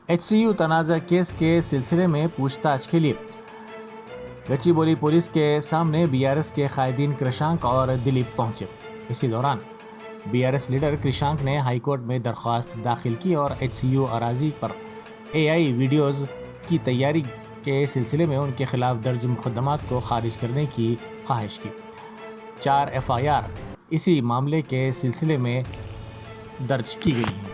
HCU तनाज़ा case के सिलसिले में पूछताछ के लिए गच्चीबोली पुलिस के सामने BRS के कायदीन कृषांक और दिलीप पहुंचे। इसी दौरान BRS लीडर कृषांक ने हाईकोर्ट में दरख्वास्त दाखिल की और HCU अराजी पर AI वीडियोज़ की तैयारी के सिलसिले में उनके खिलाफ दर्ज मुकदमात को खारिज करने की ख्वाहिश की। 4 FIR इसी मामले के सिलसिले में दर्ज की गई हैं।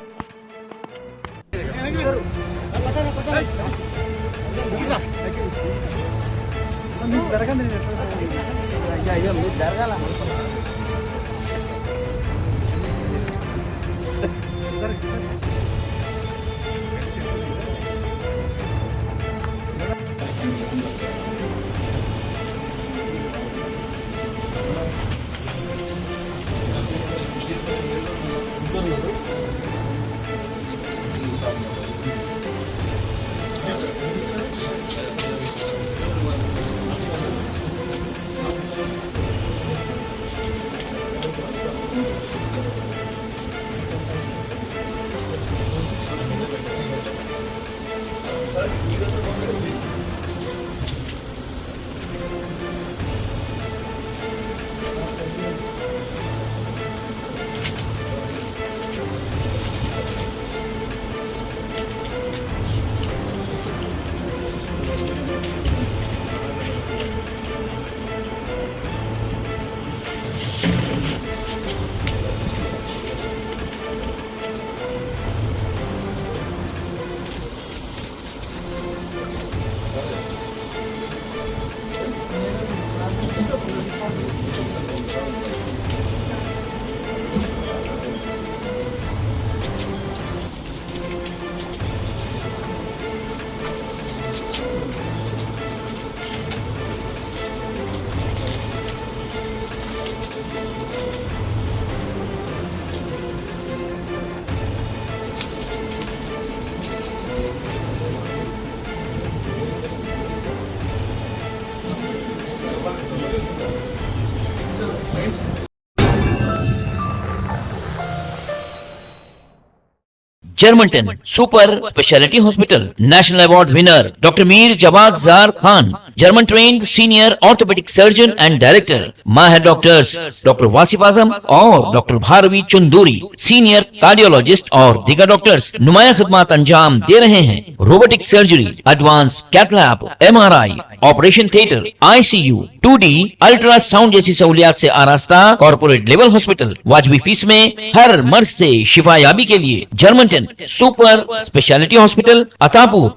Germanten super speciality hospital national award winner doctor Mir Jawad Zar Khan, German trained senior orthopaedic surgeon and director, माहिर डॉक्टर्स डॉक्टर वासिफ आजम और doctor Bharvi Chanduri, senior cardiologist और दीगर डॉक्टर्स नुमाया खिदमत अंजाम दे रहे हैं। Robotic surgery, advance cath lab, MRI, operation theatre, ICU, 2D ultrasound जैसी सहूलियात से आरास्ता कॉर्पोरेट लेवल हॉस्पिटल। वाजबी फीस में हर मर्ज से शिफायाबी के लिए Germanton super speciality hospital, Attapur.